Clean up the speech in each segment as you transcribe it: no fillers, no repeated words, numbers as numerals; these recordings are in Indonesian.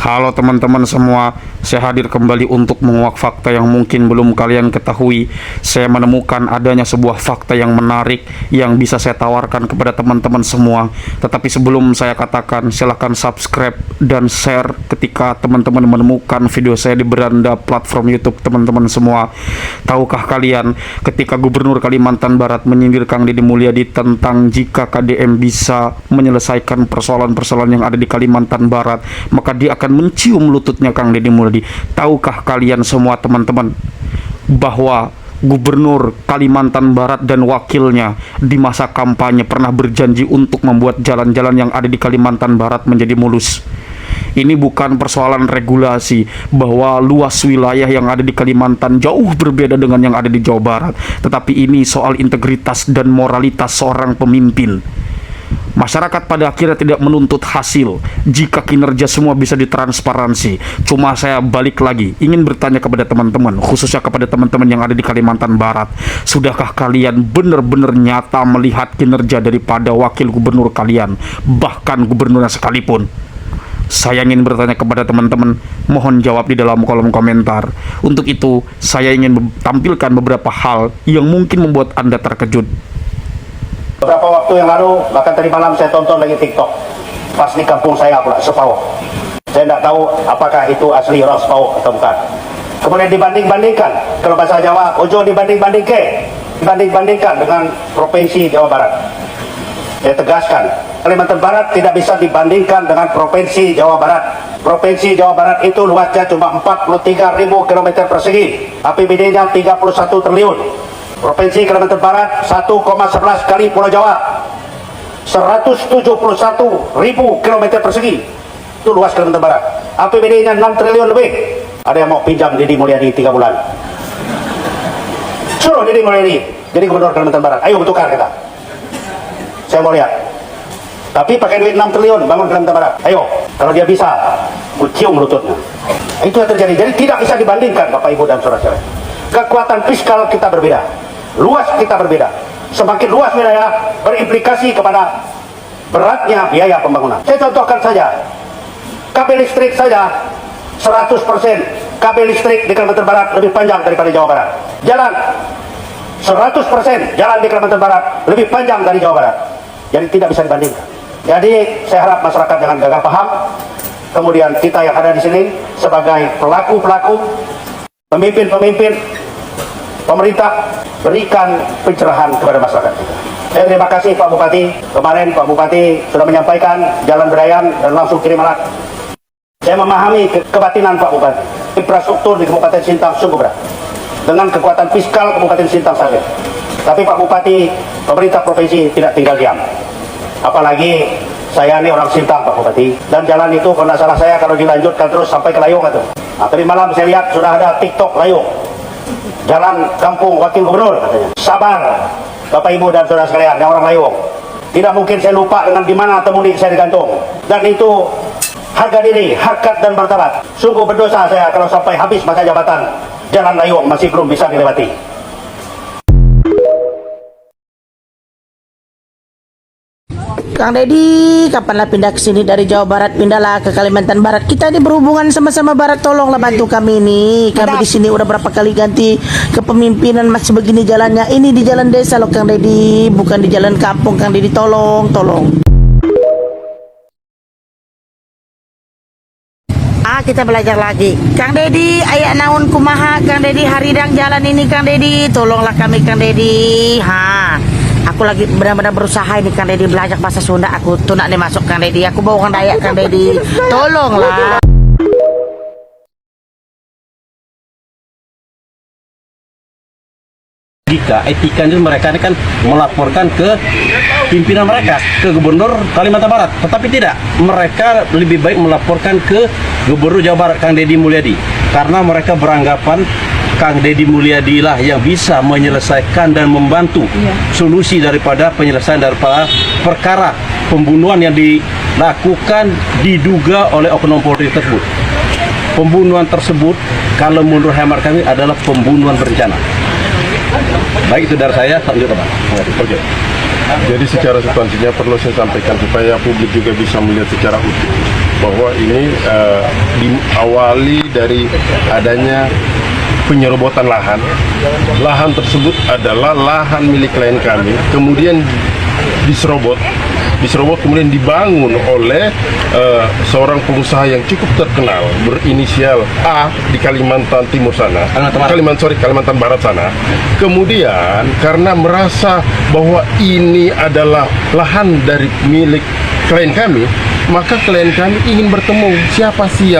Halo teman-teman semua, saya hadir kembali untuk menguak fakta yang mungkin belum kalian ketahui. Saya menemukan adanya sebuah fakta yang menarik yang bisa saya tawarkan kepada teman-teman semua. Tetapi sebelum saya katakan, silahkan subscribe dan share ketika teman-teman menemukan video saya di beranda platform YouTube teman-teman semua. Tahukah kalian, ketika Gubernur Kalimantan Barat menyindir Kang Deddy Mulyadi tentang jika KDM bisa menyelesaikan persoalan-persoalan yang ada di Kalimantan Barat, maka dia akan mencium lututnya Kang Deddy Mulyadi. Tahukah kalian semua teman-teman bahwa Gubernur Kalimantan Barat dan wakilnya di masa kampanye pernah berjanji untuk membuat jalan-jalan yang ada di Kalimantan Barat menjadi mulus? Ini bukan persoalan regulasi bahwa luas wilayah yang ada di Kalimantan jauh berbeda dengan yang ada di Jawa Barat, tetapi ini soal integritas dan moralitas seorang pemimpin. Masyarakat pada akhirnya tidak menuntut hasil jika kinerja semua bisa ditransparansi. Cuma saya balik lagi ingin bertanya kepada teman-teman, khususnya kepada teman-teman yang ada di Kalimantan Barat, sudahkah kalian benar-benar nyata melihat kinerja daripada wakil gubernur kalian, bahkan gubernurnya sekalipun? Saya ingin bertanya kepada teman-teman, mohon jawab di dalam kolom komentar. Untuk itu, saya ingin tampilkan beberapa hal yang mungkin membuat Anda terkejut. Beberapa waktu yang lalu, bahkan tadi malam saya tonton lagi TikTok. Pas di kampung saya pula, Sepau. Saya tidak tahu apakah itu asli orang Sepau atau bukan. Kemudian dibanding-bandingkan, kalau bahasa Jawa, ojo dibanding-bandingkan dengan Provinsi Jawa Barat. Saya tegaskan, Kalimantan Barat tidak bisa dibandingkan dengan Provinsi Jawa Barat. Provinsi Jawa Barat itu luasnya cuma 43.000 km persegi, APBD-nya 31 triliun. Provinsi Kalimantan Barat 1,11 kali Pulau Jawa, 171.000 km persegi. Itu luas Kalimantan Barat. APBD-nya 6 triliun lebih. Ada yang mau pinjam Deddy Mulyadi 3 bulan? Suruh Deddy Mulyadi jadi Gubernur Kalimantan Barat. Ayo bertukar kita. Saya mau lihat. Tapi pakai duit 6 triliun bangun Kalimantan Barat. Ayo, kalau dia bisa, ku cium lututnya. Itu yang terjadi. Jadi tidak bisa dibandingkan Bapak Ibu dan saudara-saudara. Kekuatan fiskal kita berbeda. Luas kita berbeda. Semakin luas wilayah berimplikasi kepada beratnya biaya pembangunan. Saya contohkan saja, kabel listrik saja 100% kabel listrik di Kalimantan Barat lebih panjang daripada Jawa Barat. Jalan 100% jalan di Kalimantan Barat lebih panjang dari Jawa Barat. Jadi tidak bisa dibandingkan. Jadi saya harap masyarakat jangan gagal paham. Kemudian kita yang ada di sini sebagai pelaku-pelaku, pemimpin-pemimpin pemerintah, berikan pencerahan kepada masyarakat kita. Saya terima kasih Pak Bupati. Kemarin Pak Bupati sudah menyampaikan jalan berayan dan langsung kirim alat. Saya memahami kebatinan Pak Bupati. Infrastruktur di Kabupaten Sintang sungguh berat. Dengan kekuatan fiskal Kabupaten Sintang saja. Tapi Pak Bupati, pemerintah provinsi tidak tinggal diam. Apalagi saya ini orang Sintang Pak Bupati. Dan jalan itu kalau tidak salah saya kalau dilanjutkan terus sampai ke Layung itu. Nah, tadi malam saya lihat sudah ada TikTok Layung. Jalan kampung wakil gubernur katanya. Sabar Bapak Ibu dan saudara sekalian yang orang Layung. Tidak mungkin saya lupa dengan di mana temudi saya digantung. Dan itu harga diri, harkat dan martabat. Sungguh berdosa saya kalau sampai habis masa jabatan Jalan Layung masih belum bisa dilewati. Kang Deddy, kapanlah pindah ke sini dari Jawa Barat, pindahlah ke Kalimantan Barat. Kita ini berhubungan sama-sama Barat, tolonglah bantu kami ini. Kami di sini udah berapa kali ganti kepemimpinan masih begini jalannya. Ini di jalan desa loh Kang Deddy, bukan di jalan kampung Kang Deddy. Tolong. Kita belajar lagi. Kang Deddy, ayak naon kumaha Kang Deddy haridang jalan ini Kang Deddy. Tolonglah kami Kang Deddy. Aku lagi benar-benar berusaha ini Kang Deddy belajar bahasa Sunda. Aku tuh nak nih masuk Kang Deddy. Aku bawa Kang Dayak Kang Deddy. Tolonglah. Jika etika itu mereka kan melaporkan ke pimpinan mereka, ke Gubernur Kalimantan Barat, tetapi tidak, mereka lebih baik melaporkan ke Gubernur Jawa Barat Kang Deddy Mulyadi, karena mereka beranggapan Kang Deddy Mulyadi lah yang bisa menyelesaikan dan membantu solusi daripada penyelesaian daripada perkara pembunuhan yang dilakukan diduga oleh oknum Polri tersebut. Pembunuhan tersebut kalau menurut hemat kami adalah pembunuhan berencana. Baik, itu dari saya. Lanjut Pak. Oke. Jadi secara substansinya perlu saya sampaikan supaya publik juga bisa melihat secara utuh. bahwa ini diawali dari adanya penyerobotan lahan. Lahan tersebut adalah lahan milik klien kami, kemudian diserobot kemudian dibangun oleh seorang pengusaha yang cukup terkenal berinisial A di Kalimantan Timur sana, Kalimantan Barat sana. Kemudian karena merasa bahwa ini adalah lahan dari milik klien kami, maka klien kami ingin bertemu siapa sih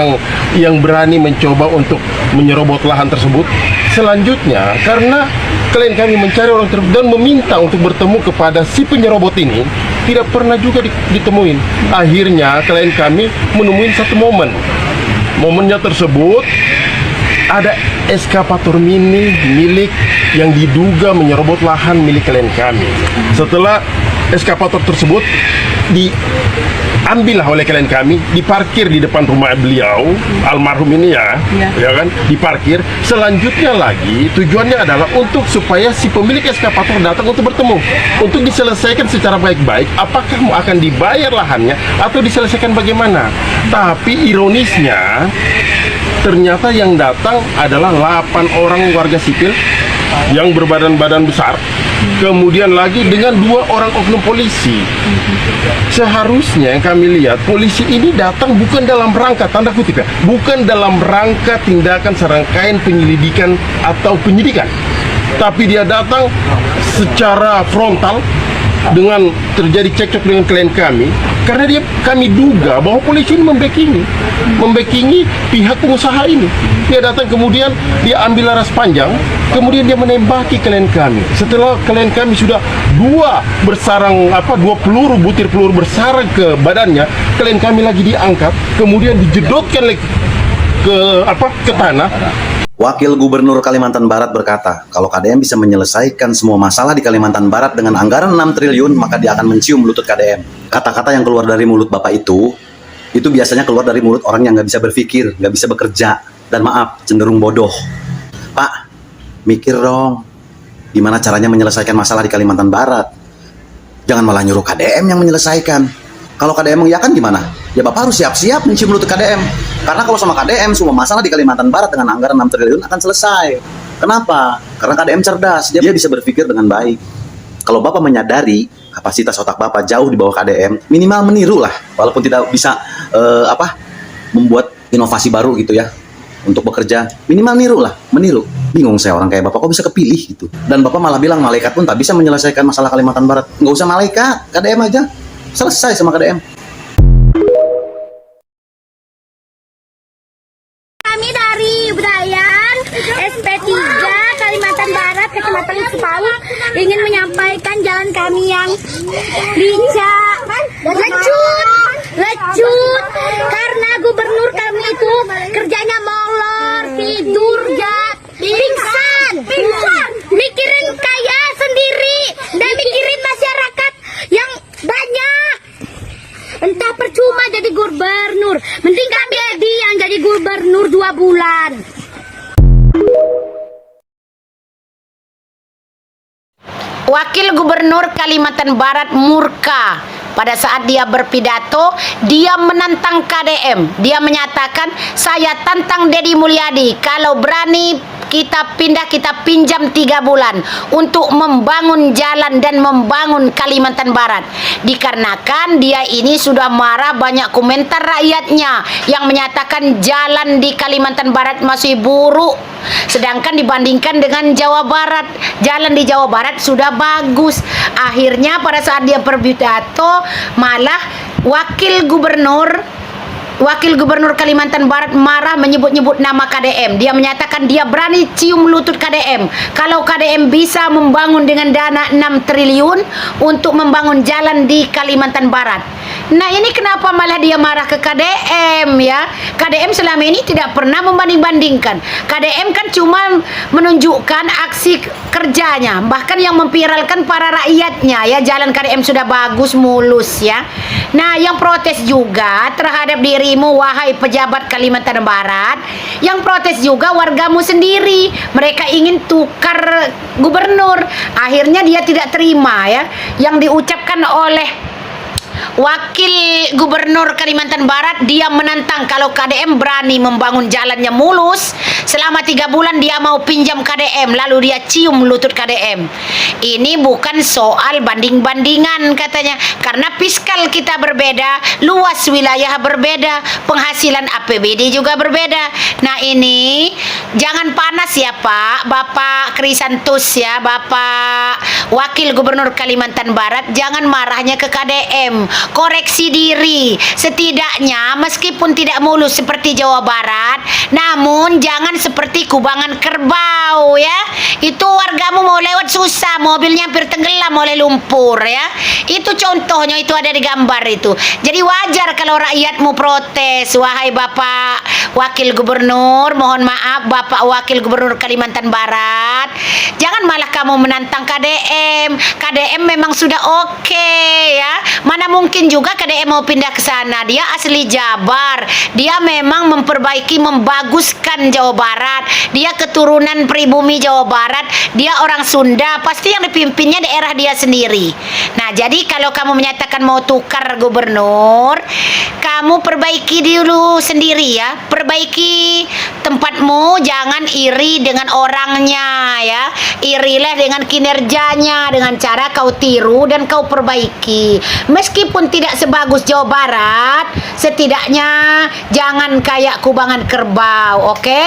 yang berani mencoba untuk menyerobot lahan tersebut. Selanjutnya, karena klien kami mencari orang tersebut dan meminta untuk bertemu kepada si penyerobot ini, tidak pernah juga ditemuin. Akhirnya klien kami menemuin satu momen. Momennya tersebut ada eskavator mini milik yang diduga menyerobot lahan milik klien kami. Setelah eskavator tersebut diambillah oleh klien kami, diparkir di depan rumah beliau almarhum ini ya kan, diparkir. Selanjutnya lagi tujuannya adalah untuk supaya si pemilik eskavator datang untuk bertemu, untuk diselesaikan secara baik-baik, apakah akan dibayar lahannya atau diselesaikan bagaimana. Tapi ironisnya ternyata yang datang adalah 8 orang warga sipil yang berbadan-badan besar, kemudian lagi dengan 2 orang oknum polisi. Seharusnya yang kami lihat, polisi ini datang bukan dalam rangka, tanda kutip ya, bukan dalam rangka tindakan serangkaian penyelidikan atau penyidikan, tapi dia datang secara frontal dengan terjadi cekcok dengan klien kami, karena kami duga bahwa polisi ini membackingi pihak pengusaha ini. Dia datang, kemudian dia ambil laras panjang, kemudian dia menembaki klien kami. Setelah klien kami sudah 2 peluru, butir peluru bersarang ke badannya, klien kami lagi diangkat, kemudian dijedotkan ke tanah. Wakil Gubernur Kalimantan Barat berkata, kalau KDM bisa menyelesaikan semua masalah di Kalimantan Barat dengan anggaran 6 triliun, maka dia akan mencium lutut KDM. Kata-kata yang keluar dari mulut Bapak itu biasanya keluar dari mulut orang yang nggak bisa berpikir, nggak bisa bekerja, dan maaf, cenderung bodoh. Pak, mikir dong, gimana caranya menyelesaikan masalah di Kalimantan Barat. Jangan malah nyuruh KDM yang menyelesaikan. Kalau KDM mengiyakan gimana? Ya Bapak harus siap-siap mencium lutut KDM. Karena kalau sama KDM, semua masalah di Kalimantan Barat dengan anggaran 6 triliun akan selesai. Kenapa? Karena KDM cerdas, dia bisa berpikir dengan baik. Kalau Bapak menyadari kapasitas otak Bapak jauh di bawah KDM, minimal meniru lah. Walaupun tidak bisa membuat inovasi baru gitu ya untuk bekerja, minimal meniru. Bingung saya, orang kayak Bapak kok bisa kepilih gitu. Dan Bapak malah bilang malaikat pun tak bisa menyelesaikan masalah Kalimantan Barat. Nggak usah malaikat, KDM aja. Selesai sama KDM. Kami dari Udayan SP3 Kalimantan Barat, Kecamatan Cipaung, ingin menyampaikan jalan kami yang licak, lecut, karena gubernur kami itu kerjanya molor, tidur, pingsan, mikirin kaya sendiri dan mikirin masyarakat yang banyak. Entah percuma jadi gubernur, mending Kang Deddy yang jadi gubernur 2 bulan. Wakil Gubernur Kalimantan Barat murka pada saat dia berpidato. Dia menantang KDM. Dia menyatakan, saya tantang Deddy Mulyadi, kalau berani kita pinjam 3 bulan untuk membangun jalan dan membangun Kalimantan Barat. Dikarenakan dia ini sudah marah, banyak komentar rakyatnya yang menyatakan jalan di Kalimantan Barat masih buruk, sedangkan dibandingkan dengan Jawa Barat, jalan di Jawa Barat sudah bagus. Akhirnya pada saat dia berpidato, malah Wakil Gubernur Kalimantan Barat marah, menyebut-nyebut nama KDM. Dia menyatakan dia berani cium lutut KDM. Kalau KDM bisa membangun dengan dana 6 triliun untuk membangun jalan di Kalimantan Barat. Nah, ini kenapa malah dia marah ke KDM ya? KDM selama ini tidak pernah membanding-bandingkan. KDM kan cuma menunjukkan aksi kerjanya, bahkan yang memviralkan para rakyatnya ya, jalan KDM sudah bagus, mulus ya. Nah, yang protes juga terhadap dirimu, wahai pejabat Kalimantan Barat, yang protes juga wargamu sendiri. Mereka ingin tukar gubernur. Akhirnya dia tidak terima ya yang diucapkan oleh Wakil Gubernur Kalimantan Barat, dia menantang kalau KDM berani membangun jalannya mulus. Selama 3 bulan dia mau pinjam KDM, lalu dia cium lutut KDM. Ini bukan soal banding-bandingan katanya, karena fiskal kita berbeda, luas wilayah berbeda, penghasilan APBD juga berbeda. Nah ini jangan panas ya Pak, Bapak Krisantus ya, Bapak Wakil Gubernur Kalimantan Barat, jangan marahnya ke KDM, koreksi diri. Setidaknya meskipun tidak mulus seperti Jawa Barat, namun jangan seperti Kubangan Kerbau ya. Itu wargamu mau lewat susah, mobilnya hampir tenggelam oleh lumpur ya. Itu contohnya, itu ada di gambar itu. Jadi wajar kalau rakyatmu protes. Wahai Bapak Wakil Gubernur, mohon maaf Bapak Wakil Gubernur Kalimantan Barat, jangan malah kamu menantang KDM. KDM memang sudah oke ya. Mana mungkin juga KDM mau pindah ke sana. Dia asli Jabar. Dia memang memperbaiki, membaguskan Jawa Barat. Dia keturunan pribumi Jawa Barat. Dia orang Sunda. Pasti yang dipimpinnya daerah dia sendiri. Nah, jadi kalau kamu menyatakan mau tukar gubernur, kamu perbaiki dulu sendiri ya. Perbaiki tempatmu, jangan iri dengan orangnya ya. Irilah dengan kinerjanya, dengan cara kau tiru dan kau perbaiki. Meskipun tidak sebagus Jawa Barat, setidaknya jangan kayak Kubangan Kerbau, oke?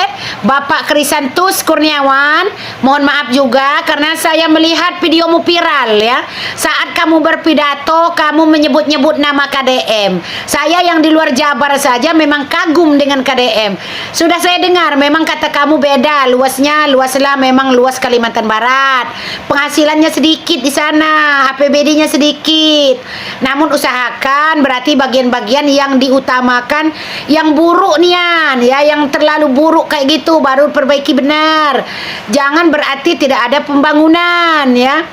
Bapak Krisantus Kurniawan, mohon maaf juga karena saya melihat videomu viral ya. Saat kamu berpidato, kamu menyebut-nyebut nama KDM. Saya yang di luar Jabar saja memang kagum dengan KDM. Sudah saya dengar, memang kata kamu beda, luaslah memang luas Kalimantan Barat. Penghasilannya sedikit di sana, APBD-nya sedikit. Namun usahakan, berarti bagian-bagian yang diutamakan, yang buruk nian, ya, yang terlalu buruk kayak gitu baru perbaiki benar. Jangan berarti tidak ada pembangunan, ya.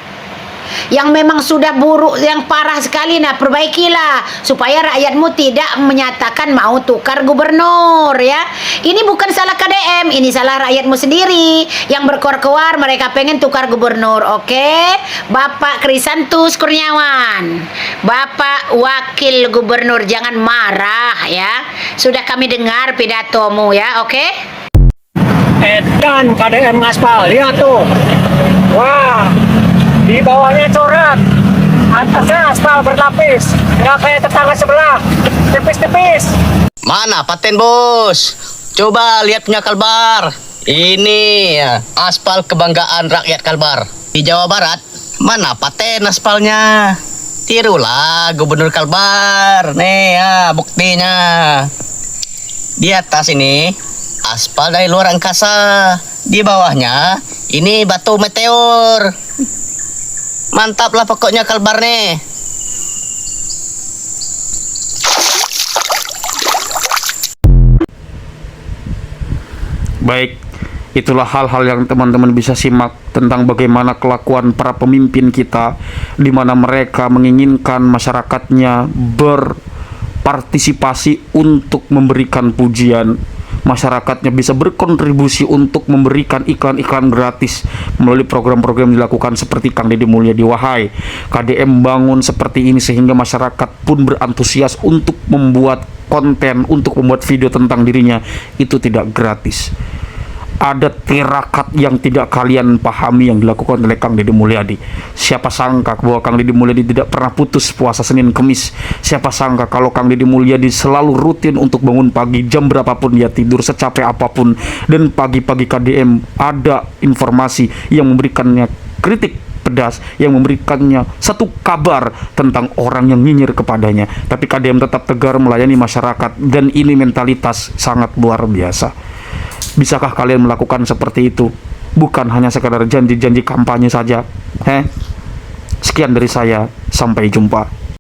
Yang memang sudah buruk, yang parah sekali, nah perbaikilah supaya rakyatmu tidak menyatakan mau tukar gubernur ya. Ini bukan salah KDM, ini salah rakyatmu sendiri yang berkoar-koar mereka pengen tukar gubernur. Oke, Bapak Krisantus Kurniawan, Bapak Wakil Gubernur, jangan marah ya. Sudah kami dengar pidatomu ya, oke? Edan KDM aspal, lihat tuh. Wah, di bawahnya corak, atasnya aspal berlapis, nggak kayak tetangga sebelah, tipis-tipis. Mana paten bos? Coba lihat punya Kalbar. Ini ya, aspal kebanggaan rakyat Kalbar. Di Jawa Barat, mana paten aspalnya? Tirulah Gubernur Kalbar. Nih ya, buktinya. Di atas ini, aspal dari luar angkasa. Di bawahnya, ini batu meteor. Mantap lah pokoknya Kalbar nih. Baik, itulah hal-hal yang teman-teman bisa simak tentang bagaimana kelakuan para pemimpin kita, di mana mereka menginginkan masyarakatnya berpartisipasi untuk memberikan pujian. Masyarakatnya bisa berkontribusi untuk memberikan iklan-iklan gratis melalui program-program yang dilakukan seperti Kang Deddy Mulyadi. Wahai, KDM bangun seperti ini sehingga masyarakat pun berantusias untuk membuat konten, untuk membuat video tentang dirinya. Itu tidak gratis. Ada tirakat yang tidak kalian pahami yang dilakukan oleh Kang Deddy Mulyadi. Siapa sangka bahwa Kang Deddy Mulyadi tidak pernah putus puasa Senin Kemis. Siapa sangka kalau Kang Deddy Mulyadi selalu rutin untuk bangun pagi, jam berapapun dia tidur, secapek apapun. Dan pagi-pagi KDM ada informasi yang memberikannya kritik pedas, yang memberikannya satu kabar tentang orang yang nyinyir kepadanya. Tapi KDM tetap tegar melayani masyarakat, dan ini mentalitas sangat luar biasa. Bisakah kalian melakukan seperti itu? Bukan hanya sekadar janji-janji kampanye saja. Sekian dari saya, sampai jumpa.